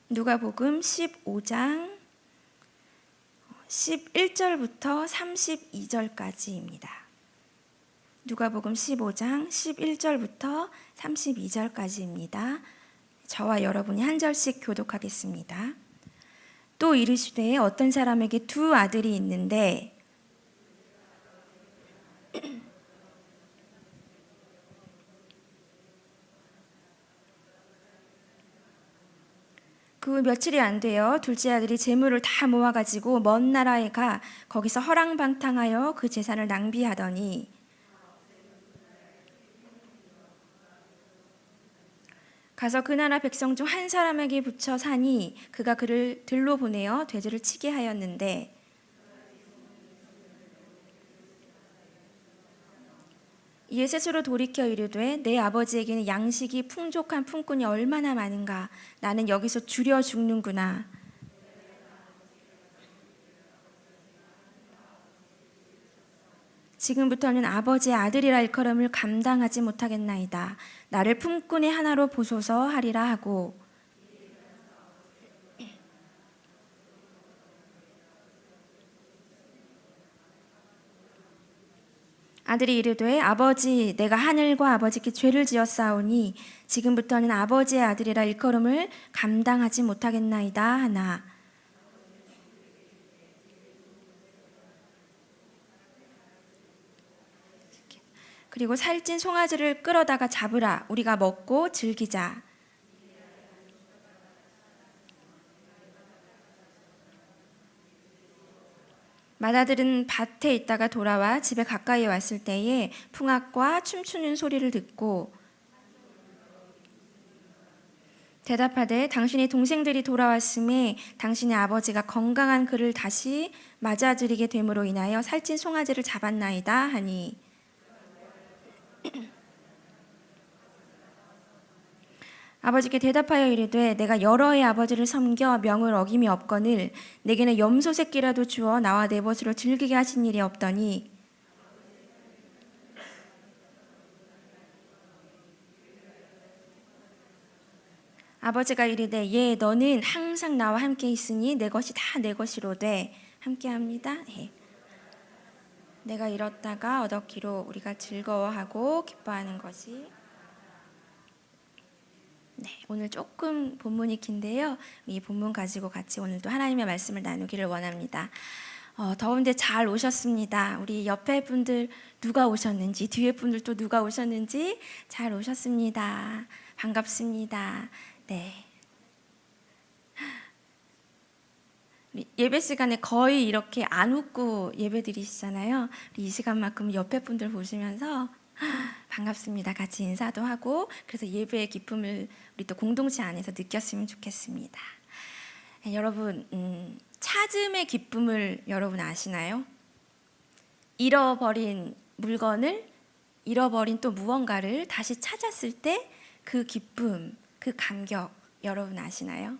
누가복음 15장 11절부터 32절까지입니다. 누가복음 15장 11절부터 32절까지입니다. 저와 여러분이 한 절씩 교독하겠습니다. 또 이르시되 어떤 사람에게 두 아들이 있는데 그 며칠이 안 되어 둘째 아들이 재물을 다 모아가지고 먼 나라에 가 거기서 허랑방탕하여 그 재산을 낭비하더니 가서 그 나라 백성 중 한 사람에게 붙여 사니 그가 그를 들로 보내어 돼지를 치게 하였는데 이에 스스로 돌이켜 이르되 내 아버지에게는 양식이 풍족한 품꾼이 얼마나 많은가. 나는 여기서 줄여 죽는구나. 지금부터는 아버지의 아들이라 일컬음을 감당하지 못하겠나이다. 나를 품꾼의 하나로 보소서 하리라 하고 아들이 이르되 아버지 내가 하늘과 아버지께 죄를 지었사오니 지금부터는 아버지의 아들이라 일컬음을 감당하지 못하겠나이다 하나. 그리고 살찐 송아지를 끌어다가 잡으라. 우리가 먹고 즐기자. 맏아들은 밭에 있다가 돌아와 집에 가까이 왔을 때에 풍악과 춤추는 소리를 듣고 대답하되 당신의 동생들이 돌아왔음에 당신의 아버지가 건강한 그를 다시 맞아들이게 됨으로 인하여 살찐 송아지를 잡았나이다 하니 아버지께 대답하여 이르되 내가 여러 해 아버지를 섬겨 명을 어김이 없거늘 내게는 염소 새끼라도 주어 나와 내 벗으로 즐기게 하신 일이 없더니 아버지가 이르되 예 너는 항상 나와 함께 있으니 내 것이 다 내 것이로되 함께합니다. 내가 잃었다가 얻었기로 우리가 즐거워하고 기뻐하는 것이 네, 오늘 조금 본문이 긴데요. 이 본문 가지고 같이 오늘도 하나님의 말씀을 나누기를 원합니다. 더운데 잘 오셨습니다. 우리 옆에 분들 누가 오셨는지 뒤에 분들 또 누가 오셨는지 잘 오셨습니다. 반갑습니다. 네. 예배 시간에 거의 이렇게 안 웃고 예배 드리시잖아요. 이 시간만큼 옆에 분들 보시면서 반갑습니다. 같이 인사도 하고 그래서 예배의 기쁨을 우리 또 공동체 안에서 느꼈으면 좋겠습니다. 여러분 찾음의 기쁨을 여러분 아시나요? 잃어버린 물건을 잃어버린 또 무언가를 다시 찾았을 때 그 기쁨, 그 감격 여러분 아시나요?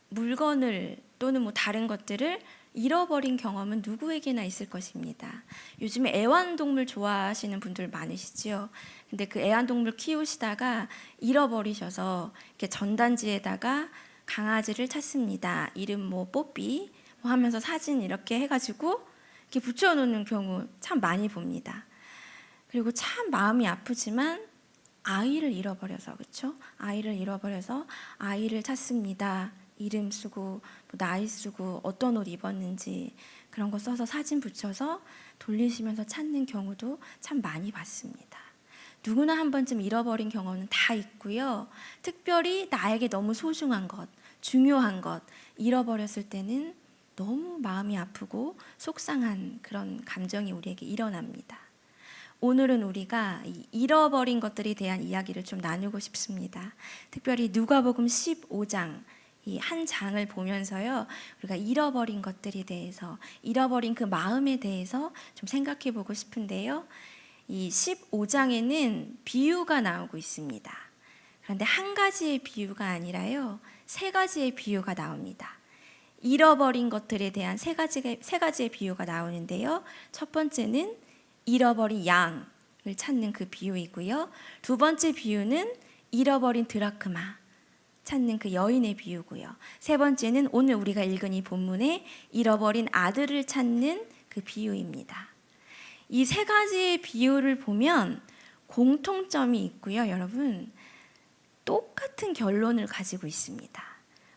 물건을 또는 뭐 다른 것들을 잃어버린 경험은 누구에게나 있을 것입니다. 요즘에 애완동물 좋아하시는 분들 많으시죠. 근데 그 애완동물 키우시다가 잃어버리셔서 이렇게 전단지에다가 강아지를 찾습니다. 이름 뭐 뽀삐 뭐 하면서 사진 이렇게 해가지고 이렇게 붙여놓는 경우 참 많이 봅니다. 그리고 참 마음이 아프지만 아이를 잃어버려서 그렇죠? 아이를 잃어버려서 아이를 찾습니다. 이름 쓰고 나이 쓰고 어떤 옷 입었는지 그런 거 써서 사진 붙여서 돌리시면서 찾는 경우도 참 많이 봤습니다. 누구나 한 번쯤 잃어버린 경험은 다 있고요. 특별히 나에게 너무 소중한 것, 중요한 것 잃어버렸을 때는 너무 마음이 아프고 속상한 그런 감정이 우리에게 일어납니다. 오늘은 우리가 잃어버린 것들에 대한 이야기를 좀 나누고 싶습니다. 특별히 누가복음 15장 이 한 장을 보면서요, 우리가 잃어버린 것들에 대해서, 잃어버린 그 마음에 대해서 좀 생각해 보고 싶은데요. 이 15장에는 비유가 나오고 있습니다. 그런데 한 가지의 비유가 아니라요, 세 가지의 비유가 나옵니다. 잃어버린 것들에 대한 세 가지의 비유가 나오는데요. 첫 번째는 잃어버린 양을 찾는 그 비유이고요. 두 번째 비유는 잃어버린 드라크마. 찾는 그 여인의 비유고요. 세 번째는 오늘 우리가 읽은 이 본문의 잃어버린 아들을 찾는 그 비유입니다. 이 세 가지의 비유를 보면 공통점이 있고요. 여러분, 똑같은 결론을 가지고 있습니다.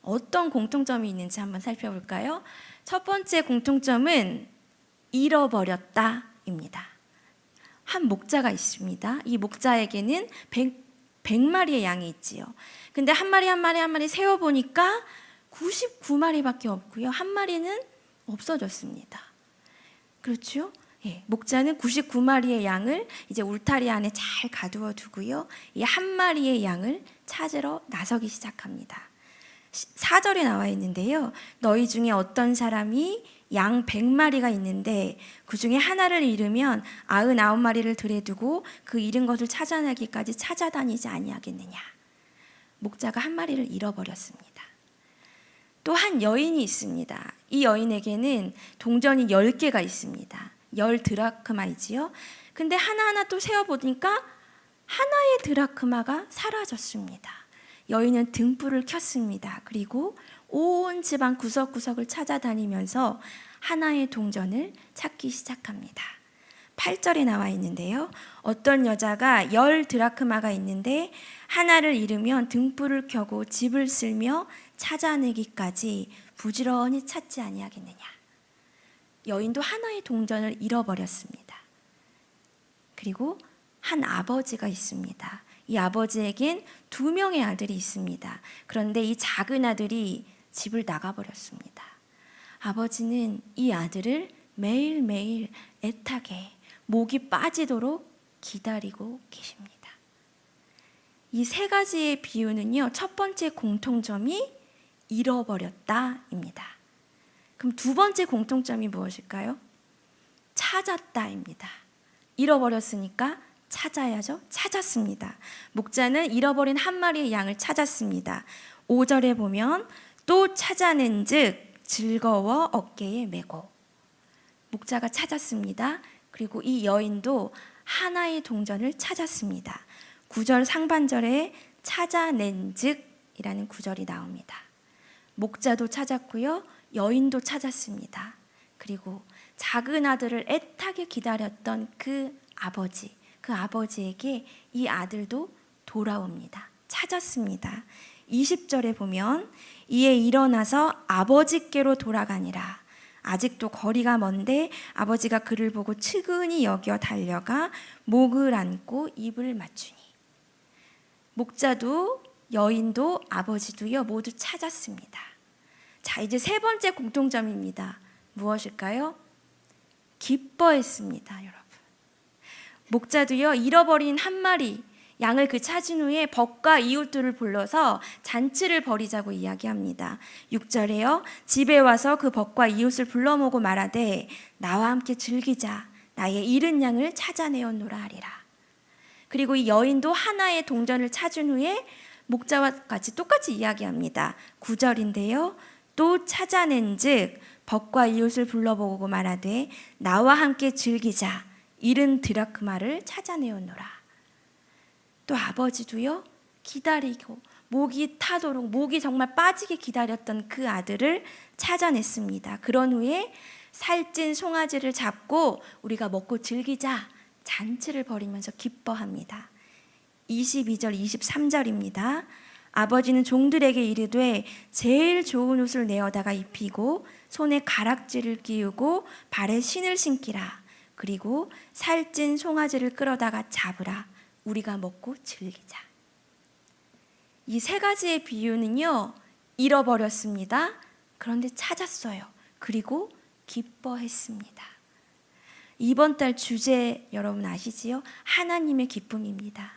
어떤 공통점이 있는지 한번 살펴볼까요? 첫 번째 공통점은 잃어버렸다입니다. 한 목자가 있습니다. 이 목자에게는 100마리의 양이 있지요. 근데 한 마리 한 마리 세어보니까 99마리밖에 없고요. 한 마리는 없어졌습니다. 그렇죠? 예, 목자는 99마리의 양을 이제 울타리 안에 잘 가두어 두고요. 이 한 마리의 양을 찾으러 나서기 시작합니다. 4절에 나와 있는데요. 너희 중에 어떤 사람이 양 100마리가 있는데 그 중에 하나를 잃으면 99마리를 들에 두고 그 잃은 것을 찾아내기까지 찾아다니지 아니하겠느냐. 목자가 한 마리를 잃어버렸습니다. 또 한 여인이 있습니다. 이 여인에게는 동전이 10개가 있습니다. 10 드라크마이지요. 근데 하나하나 또 세어보니까 하나의 드라크마가 사라졌습니다. 여인은 등불을 켰습니다. 그리고 온 집안 구석구석을 찾아다니면서 하나의 동전을 찾기 시작합니다. 8절에 나와 있는데요. 어떤 여자가 10 드라크마가 있는데 하나를 잃으면 등불을 켜고 집을 쓸며 찾아내기까지 부지런히 찾지 아니하겠느냐. 여인도 하나의 동전을 잃어버렸습니다. 그리고 한 아버지가 있습니다. 이 아버지에겐 2명의 아들이 있습니다. 그런데 이 작은 아들이 집을 나가버렸습니다. 아버지는 이 아들을 매일매일 애타게 목이 빠지도록 기다리고 계십니다. 이 세 가지의 비유는요, 첫 번째 공통점이 잃어버렸다입니다. 그럼 두 번째 공통점이 무엇일까요? 찾았다입니다. 잃어버렸으니까 찾아야죠. 찾았습니다. 목자는 잃어버린 한 마리의 양을 찾았습니다. 5절에 보면 또 찾아낸 즉 즐거워 어깨에 메고. 목자가 찾았습니다. 그리고 이 여인도 하나의 동전을 찾았습니다. 9절 상반절에 찾아낸 즉이라는 구절이 나옵니다. 목자도 찾았고요. 여인도 찾았습니다. 그리고 작은 아들을 애타게 기다렸던 그 아버지에게 이 아들도 돌아옵니다. 찾았습니다. 20절에 보면 이에 일어나서 아버지께로 돌아가니라. 아직도 거리가 먼데 아버지가 그를 보고 측은히 여겨 달려가 목을 안고 입을 맞추니. 목자도 여인도 아버지도요 모두 찾았습니다. 자, 이제 세 번째 공통점입니다. 무엇일까요? 기뻐했습니다, 여러분. 목자도요 잃어버린 한 마리 양을 찾은 후에 벗과 이웃들을 불러서 잔치를 벌이자고 이야기합니다. 6절에요. 집에 와서 그 벗과 이웃을 불러 모으고 말하되 나와 함께 즐기자. 나의 잃은 양을 찾아내었노라 하리라. 그리고 이 여인도 하나의 동전을 찾은 후에 목자와 같이 똑같이 이야기합니다. 9절인데요. 또 찾아낸 즉 벗과 이웃을 불러보고 말하되 나와 함께 즐기자. 잃은 드라크마를 찾아내었노라. 또 아버지도요 기다리고 목이 타도록 목이 정말 빠지게 기다렸던 그 아들을 찾아냈습니다. 그런 후에 살찐 송아지를 잡고 우리가 먹고 즐기자 잔치를 벌이면서 기뻐합니다. 22절 23절입니다. 아버지는 종들에게 이르되 제일 좋은 옷을 내어다가 입히고 손에 가락지를 끼우고 발에 신을 신기라. 그리고 살찐 송아지를 끌어다가 잡으라. 우리가 먹고 즐기자. 이 세 가지의 비유는요 잃어버렸습니다. 그런데 찾았어요. 그리고 기뻐했습니다. 이번 달 주제 여러분 아시지요? 하나님의 기쁨입니다.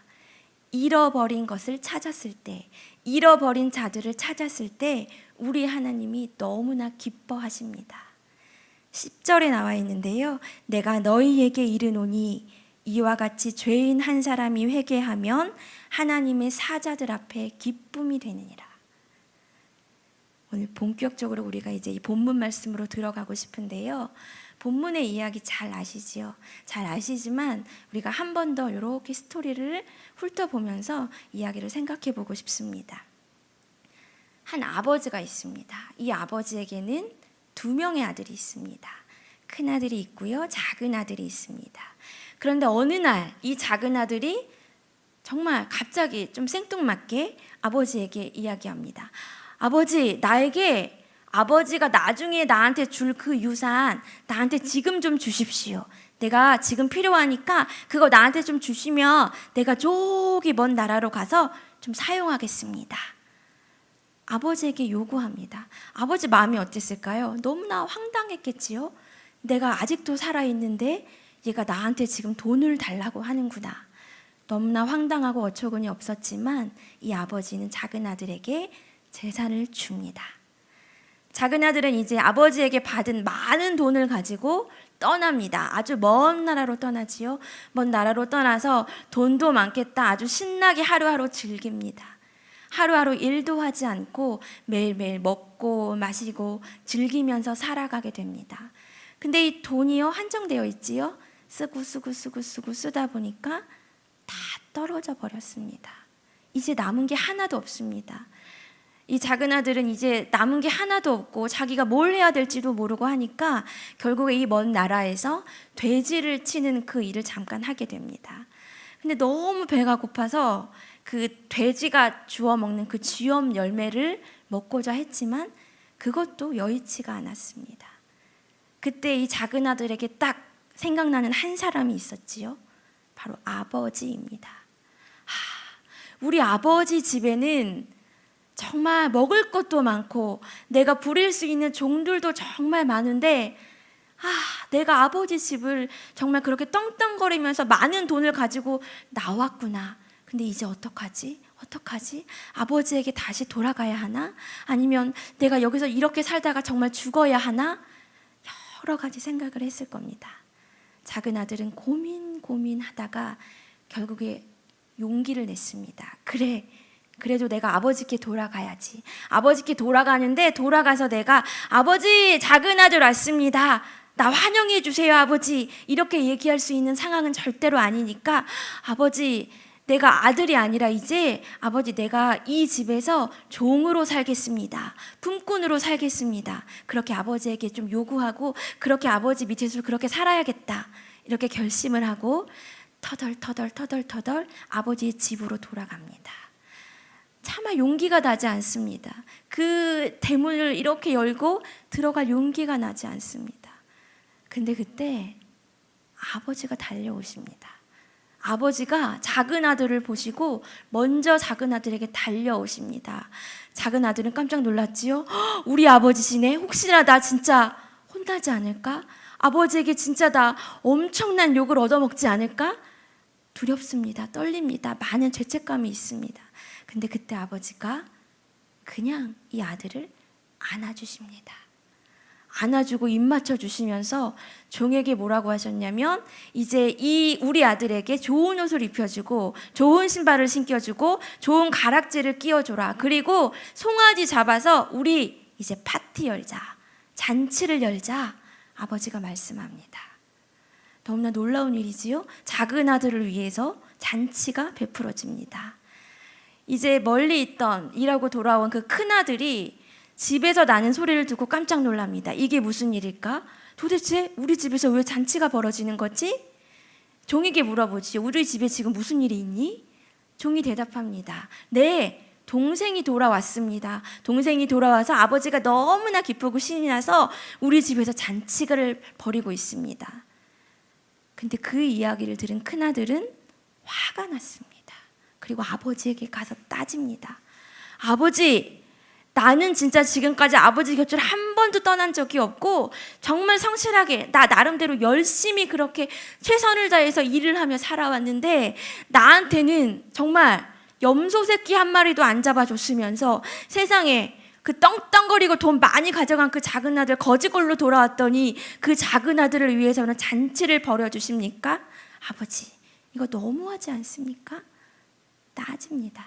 잃어버린 것을 찾았을 때, 잃어버린 자들을 찾았을 때 우리 하나님이 너무나 기뻐하십니다. 10절에 나와 있는데요. 내가 너희에게 이르노니 이와 같이 죄인 한 사람이 회개하면 하나님의 사자들 앞에 기쁨이 되느니라. 오늘 본격적으로 우리가 이제 이 본문 말씀으로 들어가고 싶은데요. 본문의 이야기 잘 아시지요? 잘 아시지만 우리가 한 번 더 이렇게 스토리를 훑어보면서 이야기를 생각해 보고 싶습니다. 한 아버지가 있습니다. 이 아버지에게는 두 명의 아들이 있습니다. 큰 아들이 있고요, 작은 아들이 있습니다. 그런데 어느 날 이 작은 아들이 정말 갑자기 좀 생뚱맞게 아버지에게 이야기합니다. 아버지, 나에게 아버지가 나중에 나한테 줄 그 유산 나한테 지금 좀 주십시오. 내가 지금 필요하니까 그거 나한테 좀 주시면 내가 저기 먼 나라로 가서 좀 사용하겠습니다. 아버지에게 요구합니다. 아버지 마음이 어땠을까요? 너무나 황당했겠지요. 내가 아직도 살아있는데 얘가 나한테 지금 돈을 달라고 하는구나. 너무나 황당하고 어처구니 없었지만 이 아버지는 작은 아들에게 재산을 줍니다. 작은 아들은 이제 아버지에게 받은 많은 돈을 가지고 떠납니다. 아주 먼 나라로 떠나지요. 먼 나라로 떠나서 돈도 많겠다 아주 신나게 하루하루 즐깁니다. 하루하루 일도 하지 않고 매일매일 먹고 마시고 즐기면서 살아가게 됩니다. 근데 이 돈이요 한정되어 있지요. 쓰고 쓰다 보니까 다 떨어져 버렸습니다. 이제 남은 게 하나도 없습니다. 이 작은 아들은 이제 남은 게 하나도 없고 자기가 뭘 해야 될지도 모르고 하니까 결국에 이 먼 나라에서 돼지를 치는 그 일을 잠깐 하게 됩니다. 근데 너무 배가 고파서 그 돼지가 주워 먹는 그 쥐염 열매를 먹고자 했지만 그것도 여의치가 않았습니다. 그때 이 작은 아들에게 딱 생각나는 한 사람이 있었지요. 바로 아버지입니다. 우리 아버지 집에는 정말 먹을 것도 많고 내가 부릴 수 있는 종들도 정말 많은데 내가 아버지 집을 정말 그렇게 떵떵거리면서 많은 돈을 가지고 나왔구나. 근데 이제 어떡하지? 아버지에게 다시 돌아가야 하나? 아니면 내가 여기서 이렇게 살다가 정말 죽어야 하나? 여러 가지 생각을 했을 겁니다. 작은 아들은 고민하다가 결국에 용기를 냈습니다. 그래도 내가 아버지께 돌아가야지. 아버지께 돌아가는데 돌아가서 내가 아버지, 작은 아들 왔습니다. 나 환영해 주세요, 아버지. 이렇게 얘기할 수 있는 상황은 절대로 아니니까 아버지, 내가 아들이 아니라 이제 아버지 내가 이 집에서 종으로 살겠습니다. 품꾼으로 살겠습니다. 그렇게 아버지에게 좀 요구하고 그렇게 아버지 밑에서 그렇게 살아야겠다. 이렇게 결심을 하고 터덜 아버지의 집으로 돌아갑니다. 차마 용기가 나지 않습니다. 그 대문을 이렇게 열고 들어갈 용기가 나지 않습니다. 근데 그때 아버지가 달려오십니다. 아버지가 작은 아들을 보시고 먼저 작은 아들에게 달려오십니다. 작은 아들은 깜짝 놀랐지요. 우리 아버지시네. 혹시나 나 진짜 혼나지 않을까? 아버지에게 진짜 나 엄청난 욕을 얻어먹지 않을까? 두렵습니다. 떨립니다. 많은 죄책감이 있습니다. 근데 그때 아버지가 그냥 이 아들을 안아주십니다. 안아주고 입 맞춰주시면서 종에게 뭐라고 하셨냐면 이제 이 우리 아들에게 좋은 옷을 입혀주고 좋은 신발을 신겨주고 좋은 가락지를 끼워줘라. 그리고 송아지 잡아서 우리 이제 파티 열자. 잔치를 열자. 아버지가 말씀합니다. 너무나 놀라운 일이지요. 작은 아들을 위해서 잔치가 베풀어집니다. 이제 멀리 있던 일하고 돌아온 그 큰아들이 집에서 나는 소리를 듣고 깜짝 놀랍니다. 이게 무슨 일일까? 도대체 우리 집에서 왜 잔치가 벌어지는 거지? 종에게 물어보지. 우리 집에 지금 무슨 일이 있니? 종이 대답합니다. 네, 동생이 돌아왔습니다. 동생이 돌아와서 아버지가 너무나 기쁘고 신이 나서 우리 집에서 잔치를 벌이고 있습니다. 근데 그 이야기를 들은 큰아들은 화가 났습니다. 그리고 아버지에게 가서 따집니다. 아버지, 나는 진짜 지금까지 아버지 곁을 한 번도 떠난 적이 없고 정말 성실하게 나 나름대로 열심히 그렇게 최선을 다해서 일을 하며 살아왔는데 나한테는 정말 염소 새끼 한 마리도 안 잡아줬으면서 세상에 그 떵떵거리고 돈 많이 가져간 그 작은 아들 거지걸로 돌아왔더니 그 작은 아들을 위해서는 잔치를 벌여주십니까? 아버지, 이거 너무하지 않습니까? 따집니다.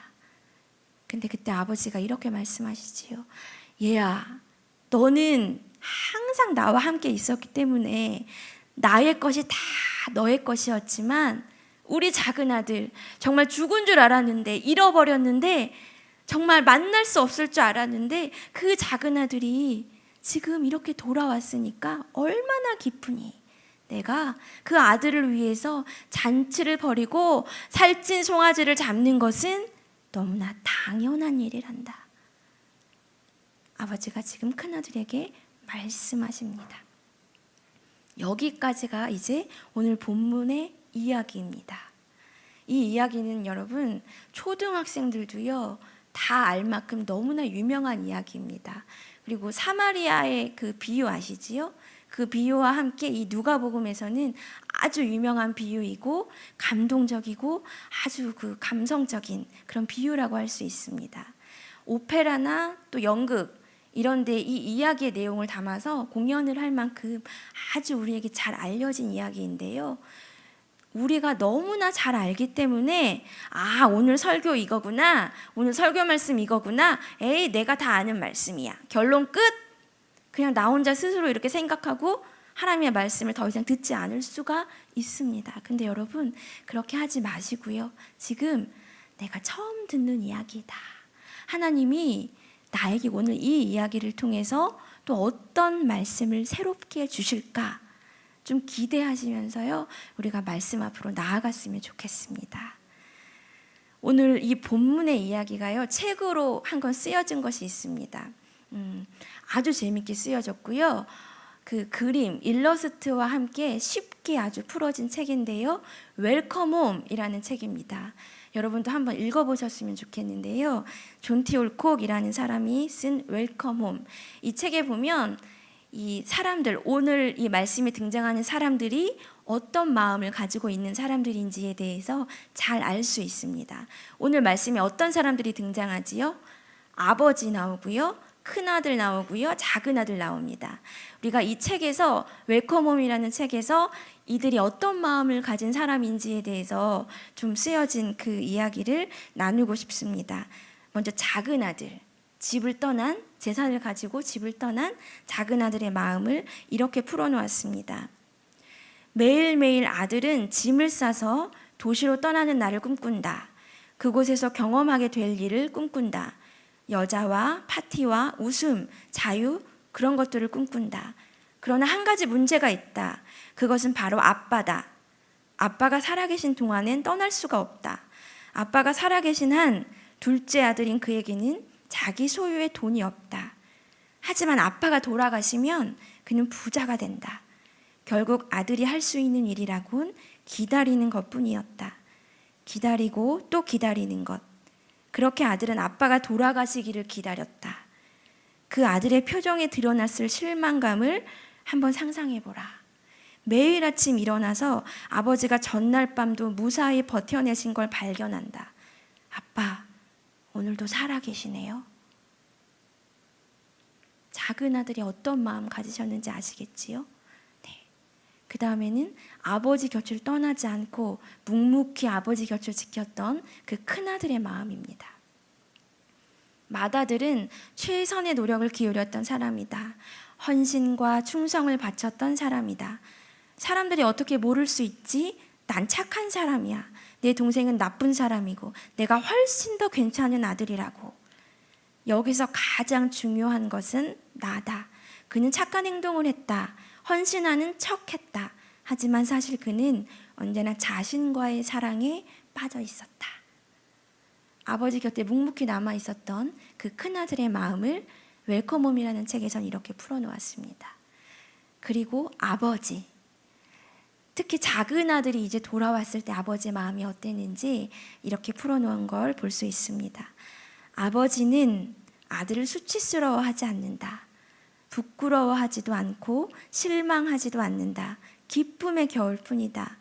근데 그때 아버지가 이렇게 말씀하시지요. 얘야, 너는 항상 나와 함께 있었기 때문에 나의 것이 다 너의 것이었지만 우리 작은 아들 정말 죽은 줄 알았는데 잃어버렸는데 정말 만날 수 없을 줄 알았는데 그 작은 아들이 지금 이렇게 돌아왔으니까 얼마나 기쁘니. 내가 그 아들을 위해서 잔치를 벌이고 살찐 송아지를 잡는 것은 너무나 당연한 일이란다. 아버지가 지금 큰아들에게 말씀하십니다. 여기까지가 이제 오늘 본문의 이야기입니다. 이 이야기는 여러분 초등학생들도요 다 알 만큼 너무나 유명한 이야기입니다. 그리고 사마리아의 그 비유 아시지요? 그 비유와 함께 이 누가복음에서는 아주 유명한 비유이고 감동적이고 아주 그 감성적인 그런 비유라고 할 수 있습니다. 오페라나 또 연극 이런 데 이 이야기의 내용을 담아서 공연을 할 만큼 아주 우리에게 잘 알려진 이야기인데요. 우리가 너무나 잘 알기 때문에 오늘 설교 이거구나, 오늘 설교 말씀 이거구나, 에이 내가 다 아는 말씀이야, 결론 끝. 그냥 나 혼자 스스로 이렇게 생각하고 하나님의 말씀을 더 이상 듣지 않을 수가 있습니다. 근데 여러분 그렇게 하지 마시고요. 지금 내가 처음 듣는 이야기다. 하나님이 나에게 오늘 이 이야기를 통해서 또 어떤 말씀을 새롭게 주실까 좀 기대하시면서요 우리가 말씀 앞으로 나아갔으면 좋겠습니다. 오늘 이 본문의 이야기가요 책으로 한 권 쓰여진 것이 있습니다. 아주 재밌게 쓰여졌고요. 그 그림, 일러스트와 함께 쉽게 아주 풀어진 책인데요. 웰컴 홈이라는 책입니다. 여러분도 한번 읽어보셨으면 좋겠는데요. 존 티 올콕이라는 사람이 쓴 웰컴 홈. 이 책에 보면 이 사람들, 오늘 이 말씀에 등장하는 사람들이 어떤 마음을 가지고 있는 사람들인지에 대해서 잘 알 수 있습니다. 오늘 말씀에 어떤 사람들이 등장하지요? 아버지 나오고요. 큰아들 나오고요. 작은아들 나옵니다. 우리가 이 책에서 웰컴홈이라는 책에서 이들이 어떤 마음을 가진 사람인지에 대해서 좀 쓰여진 그 이야기를 나누고 싶습니다. 먼저 작은아들, 집을 떠난, 재산을 가지고 집을 떠난 작은아들의 마음을 이렇게 풀어놓았습니다. 매일매일 아들은 짐을 싸서 도시로 떠나는 날을 꿈꾼다. 그곳에서 경험하게 될 일을 꿈꾼다. 여자와 파티와 웃음, 자유 그런 것들을 꿈꾼다. 그러나 한 가지 문제가 있다. 그것은 바로 아빠다. 아빠가 살아계신 동안엔 떠날 수가 없다. 아빠가 살아계신 한 둘째 아들인 그에게는 자기 소유의 돈이 없다. 하지만 아빠가 돌아가시면 그는 부자가 된다. 결국 아들이 할 수 있는 일이라곤 기다리는 것뿐이었다. 기다리고 또 기다리는 것. 그렇게 아들은 아빠가 돌아가시기를 기다렸다. 그 아들의 표정에 드러났을 실망감을 한번 상상해보라. 매일 아침 일어나서 아버지가 전날 밤도 무사히 버텨내신 걸 발견한다. 아빠, 오늘도 살아계시네요. 작은 아들이 어떤 마음 가지셨는지 아시겠지요? 네. 그 다음에는 아버지 곁을 떠나지 않고 묵묵히 아버지 곁을 지켰던 그 큰아들의 마음입니다. 맏아들은 최선의 노력을 기울였던 사람이다. 헌신과 충성을 바쳤던 사람이다. 사람들이 어떻게 모를 수 있지? 난 착한 사람이야. 내 동생은 나쁜 사람이고 내가 훨씬 더 괜찮은 아들이라고. 여기서 가장 중요한 것은 나다. 그는 착한 행동을 했다. 헌신하는 척했다. 하지만 사실 그는 언제나 자신과의 사랑에 빠져 있었다. 아버지 곁에 묵묵히 남아 있었던 그 큰아들의 마음을 웰컴홈이라는 책에선 이렇게 풀어놓았습니다. 그리고 아버지, 특히 작은 아들이 이제 돌아왔을 때 아버지의 마음이 어땠는지 이렇게 풀어놓은 걸 볼 수 있습니다. 아버지는 아들을 수치스러워하지 않는다. 부끄러워하지도 않고 실망하지도 않는다. 기쁨의 겨울 뿐이다.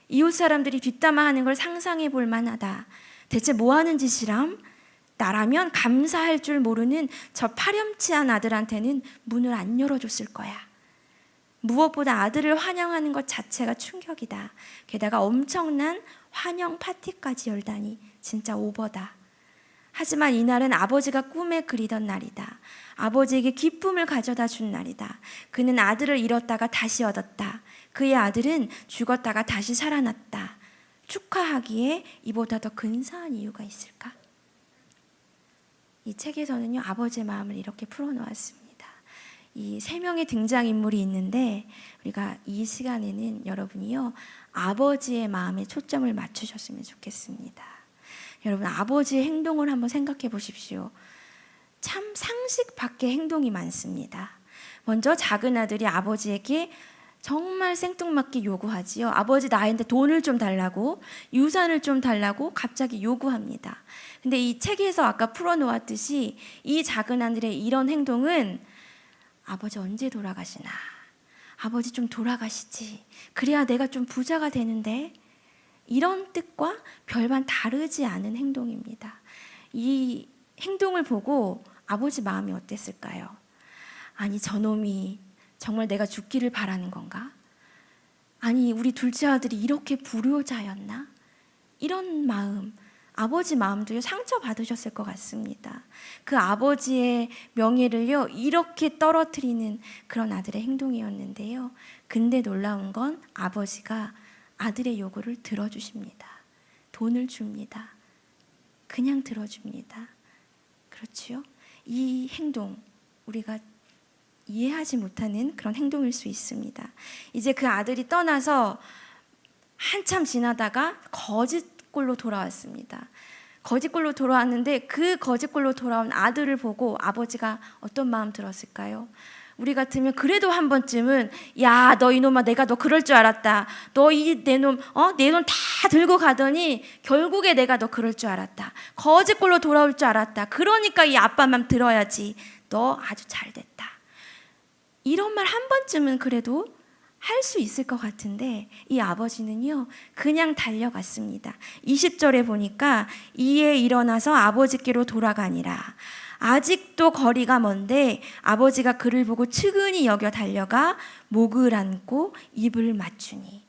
이웃 사람들이 뒷담화하는 걸 상상해 볼 만하다. 대체 뭐 하는 짓이람? 나라면 감사할 줄 모르는 저 파렴치한 아들한테는 문을 안 열어줬을 거야. 무엇보다 아들을 환영하는 것 자체가 충격이다. 게다가 엄청난 환영 파티까지 열다니 진짜 오버다. 하지만 이날은 아버지가 꿈에 그리던 날이다. 아버지에게 기쁨을 가져다 준 날이다. 그는 아들을 잃었다가 다시 얻었다. 그의 아들은 죽었다가 다시 살아났다. 축하하기에 이보다 더 근사한 이유가 있을까? 이 책에서는요, 아버지의 마음을 이렇게 풀어놓았습니다. 이 세 명의 등장인물이 있는데 우리가 이 시간에는 여러분이요, 아버지의 마음에 초점을 맞추셨으면 좋겠습니다. 여러분, 아버지의 행동을 한번 생각해 보십시오. 참 상식 밖의 행동이 많습니다. 먼저 작은 아들이 아버지에게 정말 생뚱맞게 요구하지요. 아버지, 나한테 돈을 좀 달라고, 유산을 좀 달라고 갑자기 요구합니다. 근데 이 책에서 아까 풀어놓았듯이 이 작은 아들의 이런 행동은 아버지 언제 돌아가시나? 아버지 좀 돌아가시지. 그래야 내가 좀 부자가 되는데. 이런 뜻과 별반 다르지 않은 행동입니다. 이 행동을 보고 아버지 마음이 어땠을까요? 아니, 저놈이 정말 내가 죽기를 바라는 건가? 아니, 우리 둘째 아들이 이렇게 불효자였나? 이런 마음, 아버지 마음도요, 상처받으셨을 것 같습니다. 그 아버지의 명예를요, 이렇게 떨어뜨리는 그런 아들의 행동이었는데요. 근데 놀라운 건 아버지가 아들의 요구를 들어주십니다. 돈을 줍니다. 그냥 들어줍니다. 그렇지요? 이 행동, 우리가 이해하지 못하는 그런 행동일 수 있습니다. 이제 그 아들이 떠나서 한참 지나다가 거짓골로 돌아왔습니다. 거짓골로 돌아왔는데 그 거짓골로 돌아온 아들을 보고 아버지가 어떤 마음 들었을까요? 우리 같으면 그래도 한 번쯤은, 야, 너 이놈아, 내가 너 그럴 줄 알았다. 너 이 내 놈, 내 돈 다 들고 가더니 결국에 내가 너 그럴 줄 알았다. 거짓골로 돌아올 줄 알았다. 그러니까 이 아빠 맘 들어야지. 너 아주 잘 됐다. 이런 말 한 번쯤은 그래도 할 수 있을 것 같은데 이 아버지는요, 그냥 달려갔습니다. 20절에 보니까 이에 일어나서 아버지께로 돌아가니라. 아직도 거리가 먼데 아버지가 그를 보고 측은히 여겨 달려가 목을 안고 입을 맞추니.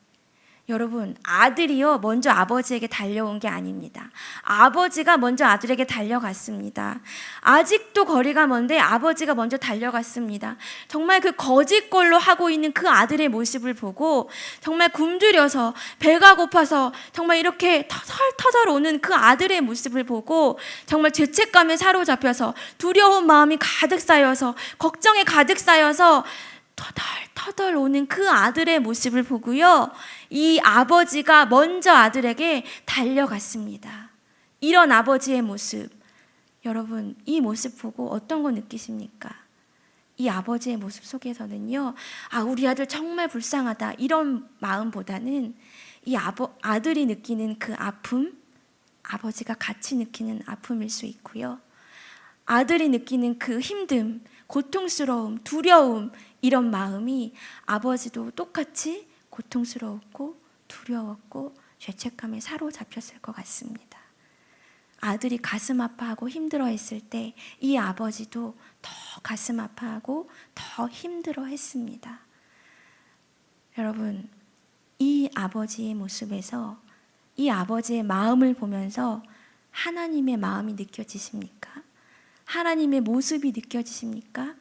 여러분, 아들이요, 먼저 아버지에게 달려온 게 아닙니다. 아버지가 먼저 아들에게 달려갔습니다. 아직도 거리가 먼데 아버지가 먼저 달려갔습니다. 정말 그 거짓골로 하고 있는 그 아들의 모습을 보고 정말 굶주려서 배가 고파서 정말 이렇게 터덜터덜 오는 그 아들의 모습을 보고 정말 죄책감에 사로잡혀서 두려운 마음이 가득 쌓여서 걱정에 가득 쌓여서 터덜터덜 오는 그 아들의 모습을 보고요, 이 아버지가 먼저 아들에게 달려갔습니다. 이런 아버지의 모습, 여러분, 이 모습 보고 어떤 거 느끼십니까? 이 아버지의 모습 속에서는요, 우리 아들 정말 불쌍하다, 이런 마음보다는 이 아들이 느끼는 그 아픔, 아버지가 같이 느끼는 아픔일 수 있고요, 아들이 느끼는 그 힘듦, 고통스러움, 두려움, 이런 마음이 아버지도 똑같이 고통스러웠고 두려웠고 죄책감에 사로잡혔을 것 같습니다. 아들이 가슴 아파하고 힘들어했을 때 이 아버지도 더 가슴 아파하고 더 힘들어했습니다. 여러분, 이 아버지의 모습에서, 이 아버지의 마음을 보면서 하나님의 마음이 느껴지십니까? 하나님의 모습이 느껴지십니까?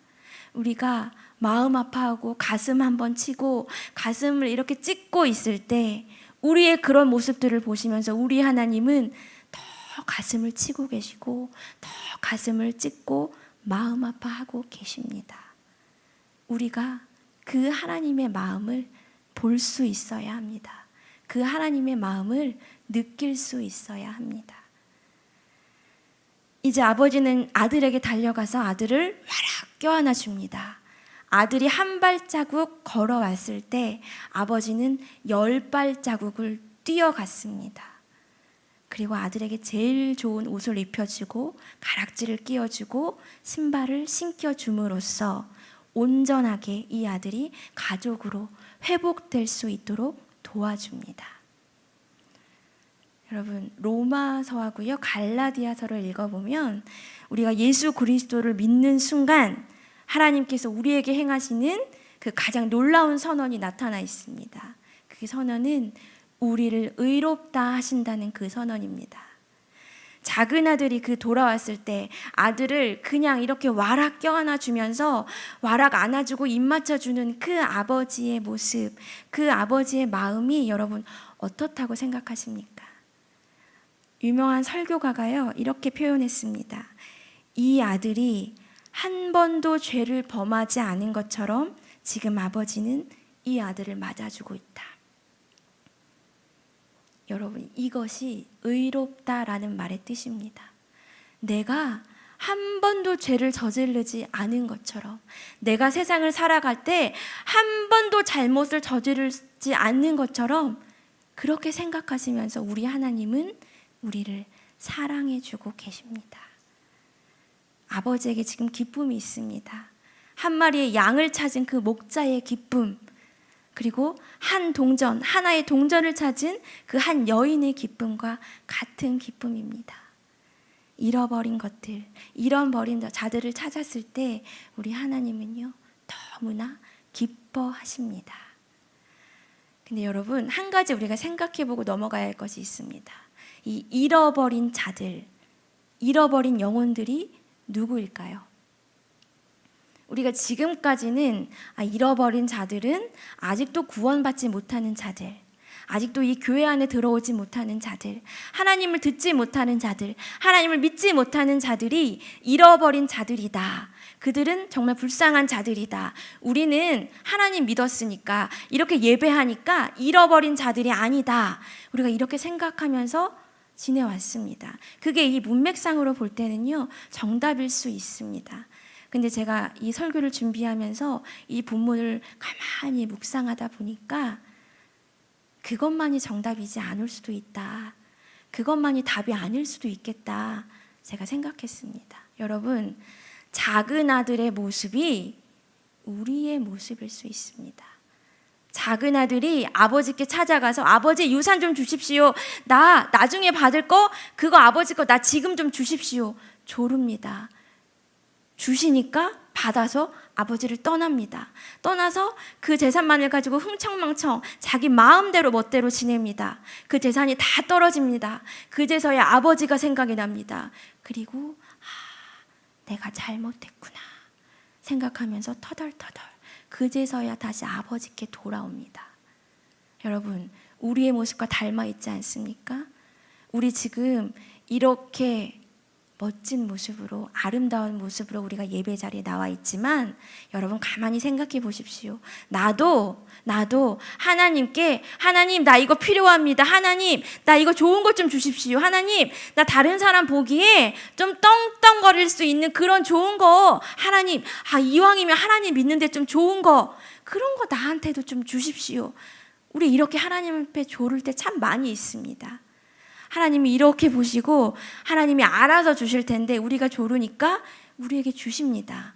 우리가 마음 아파하고 가슴 한번 치고 가슴을 이렇게 찢고 있을 때 우리의 그런 모습들을 보시면서 우리 하나님은 더 가슴을 치고 계시고 더 가슴을 찢고 마음 아파하고 계십니다. 우리가 그 하나님의 마음을 볼 수 있어야 합니다. 그 하나님의 마음을 느낄 수 있어야 합니다. 이제 아버지는 아들에게 달려가서 아들을 와락 껴안아 줍니다. 아들이 한 발자국 걸어왔을 때 아버지는 10발자국을 뛰어갔습니다. 그리고 아들에게 제일 좋은 옷을 입혀주고 가락지를 끼워주고 신발을 신겨줌으로써 온전하게 이 아들이 가족으로 회복될 수 있도록 도와줍니다. 여러분, 로마서하고요 갈라디아서를 읽어보면 우리가 예수 그리스도를 믿는 순간 하나님께서 우리에게 행하시는 그 가장 놀라운 선언이 나타나 있습니다. 그 선언은 우리를 의롭다 하신다는 그 선언입니다. 작은 아들이 그 돌아왔을 때 아들을 그냥 이렇게 와락 껴안아 주면서 와락 안아주고 입 맞춰주는 그 아버지의 모습, 그 아버지의 마음이 여러분 어떻다고 생각하십니까? 유명한 설교가가요 이렇게 표현했습니다. 이 아들이 한 번도 죄를 범하지 않은 것처럼 지금 아버지는 이 아들을 맞아주고 있다. 여러분, 이것이 의롭다라는 말의 뜻입니다. 내가 한 번도 죄를 저지르지 않은 것처럼, 내가 세상을 살아갈 때 한 번도 잘못을 저지르지 않는 것처럼 그렇게 생각하시면서 우리 하나님은 우리를 사랑해주고 계십니다. 아버지에게 지금 기쁨이 있습니다. 한 마리의 양을 찾은 그 목자의 기쁨, 그리고 하나의 동전을 찾은 그 한 여인의 기쁨과 같은 기쁨입니다. 잃어버린 것들, 잃어버린 자들을 찾았을 때 우리 하나님은요, 너무나 기뻐하십니다. 근데 여러분, 한 가지 우리가 생각해보고 넘어가야 할 것이 있습니다. 이 잃어버린 자들, 잃어버린 영혼들이 누구일까요? 우리가 지금까지는 잃어버린 자들은 아직도 구원받지 못하는 자들, 아직도 이 교회 안에 들어오지 못하는 자들, 하나님을 듣지 못하는 자들, 하나님을 믿지 못하는 자들이 잃어버린 자들이다. 그들은 정말 불쌍한 자들이다. 우리는 하나님 믿었으니까, 이렇게 예배하니까 잃어버린 자들이 아니다. 우리가 이렇게 생각하면서 지내왔습니다. 그게 이 문맥상으로 볼 때는요, 정답일 수 있습니다. 근데 제가 이 설교를 준비하면서 이 본문을 가만히 묵상하다 보니까 그것만이 정답이지 않을 수도 있다. 그것만이 답이 아닐 수도 있겠다. 제가 생각했습니다. 여러분, 작은 아들의 모습이 우리의 모습일 수 있습니다. 작은 아들이 아버지께 찾아가서 아버지 유산 좀 주십시오. 나 나중에 받을 거 그거 아버지 거 나 지금 좀 주십시오. 조릅니다. 주시니까 받아서 아버지를 떠납니다. 떠나서 그 재산만을 가지고 흥청망청 자기 마음대로 멋대로 지냅니다. 그 재산이 다 떨어집니다. 그제서야 아버지가 생각이 납니다. 그리고 내가 잘못했구나 생각하면서 터덜터덜 그제서야 다시 아버지께 돌아옵니다. 여러분, 우리의 모습과 닮아 있지 않습니까? 우리 지금 이렇게 멋진 모습으로, 아름다운 모습으로 우리가 예배 자리에 나와 있지만 여러분 가만히 생각해 보십시오. 나도 하나님께 하나님 나 이거 필요합니다. 하나님 나 이거 좋은 것 좀 주십시오. 하나님 나 다른 사람 보기에 좀 떵떵거릴 수 있는 그런 좋은 거 하나님 이왕이면 하나님 믿는데 좀 좋은 거 그런 거 나한테도 좀 주십시오. 우리 이렇게 하나님 앞에 조를 때 참 많이 있습니다. 하나님이 이렇게 보시고 하나님이 알아서 주실 텐데 우리가 조르니까 우리에게 주십니다.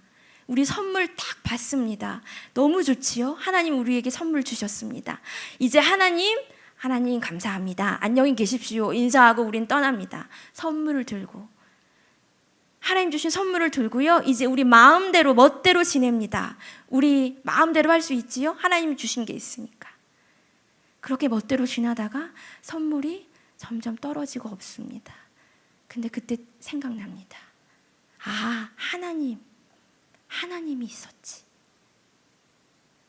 우리 선물 딱 받습니다. 너무 좋지요? 하나님 우리에게 선물 주셨습니다. 이제 하나님 감사합니다. 안녕히 계십시오. 인사하고 우린 떠납니다. 선물을 들고 하나님 주신 선물을 들고요. 이제 우리 마음대로 멋대로 지냅니다. 우리 마음대로 할 수 있지요? 하나님이 주신 게 있으니까. 그렇게 멋대로 지나다가 선물이 점점 떨어지고 없습니다. 근데 그때 생각납니다. 하나님이 있었지.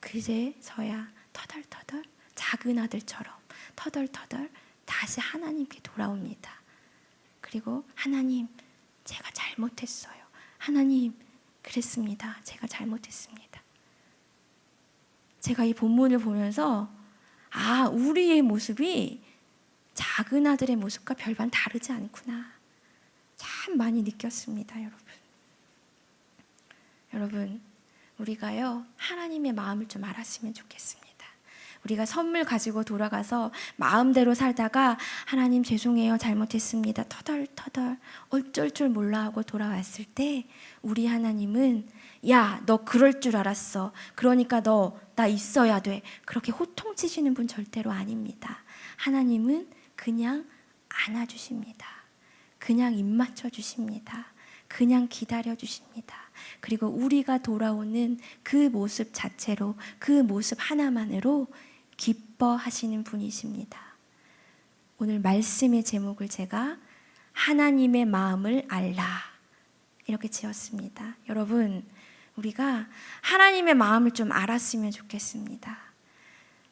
그제서야 터덜터덜 작은 아들처럼 터덜터덜 다시 하나님께 돌아옵니다. 그리고 하나님, 제가 잘못했어요. 하나님, 그랬습니다. 제가 잘못했습니다. 제가 이 본문을 보면서 우리의 모습이 작은 아들의 모습과 별반 다르지 않구나. 참 많이 느꼈습니다, 여러분, 우리가요, 하나님의 마음을 좀 알았으면 좋겠습니다. 우리가 선물 가지고 돌아가서 마음대로 살다가 하나님 죄송해요, 잘못했습니다. 터덜터덜 어쩔 줄 몰라 하고 돌아왔을 때 우리 하나님은 야, 너 그럴 줄 알았어. 그러니까 너 나 있어야 돼. 그렇게 호통치시는 분 절대로 아닙니다. 하나님은 그냥 안아주십니다. 그냥 입 맞춰주십니다. 그냥 기다려주십니다. 그리고 우리가 돌아오는 그 모습 자체로, 그 모습 하나만으로 기뻐하시는 분이십니다. 오늘 말씀의 제목을 제가 하나님의 마음을 알라 이렇게 지었습니다. 여러분, 우리가 하나님의 마음을 좀 알았으면 좋겠습니다.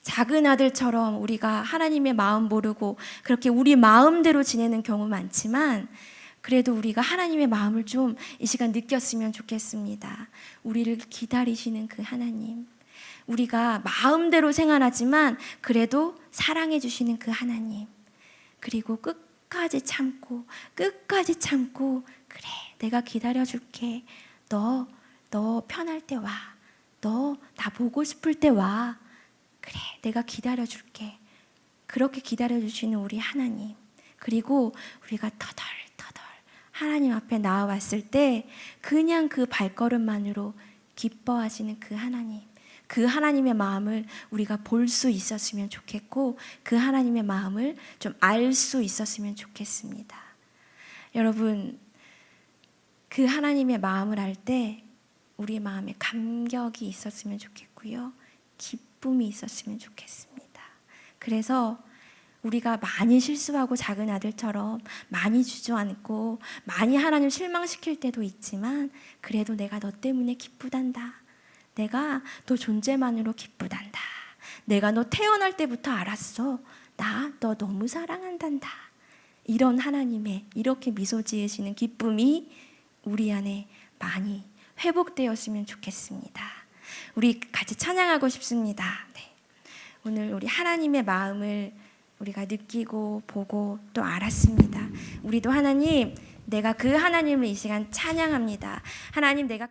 작은 아들처럼 우리가 하나님의 마음 모르고 그렇게 우리 마음대로 지내는 경우 많지만 그래도 우리가 하나님의 마음을 좀 이 시간 느꼈으면 좋겠습니다. 우리를 기다리시는 그 하나님, 우리가 마음대로 생활하지만 그래도 사랑해 주시는 그 하나님, 그리고 끝까지 참고 그래, 내가 기다려줄게. 너 편할 때 와. 너 나 보고 싶을 때 와. 그래, 내가 기다려줄게. 그렇게 기다려주시는 우리 하나님, 그리고 우리가 터덜터덜 하나님 앞에 나와왔을 때 그냥 그 발걸음만으로 기뻐하시는 그 하나님, 그 하나님의 마음을 우리가 볼 수 있었으면 좋겠고, 그 하나님의 마음을 좀 알 수 있었으면 좋겠습니다. 여러분, 그 하나님의 마음을 알 때 우리 마음에 감격이 있었으면 좋겠고요, 기쁨이 있었으면 좋겠습니다. 그래서 우리가 많이 실수하고 작은 아들처럼 많이 주저앉고 많이 하나님 실망시킬 때도 있지만, 그래도 내가 너 때문에 기쁘단다. 내가 너 존재만으로 기쁘단다. 내가 너 태어날 때부터 알았어. 나 너 너무 사랑한단다. 이런 하나님의 이렇게 미소 지으시는 기쁨이 우리 안에 많이 회복되었으면 좋겠습니다. 우리 같이 찬양하고 싶습니다. 네. 오늘 우리 하나님의 마음을 우리가 느끼고 보고 또 알았습니다. 우리도 하나님, 내가 그 하나님을 이 시간 찬양합니다. 하나님, 내가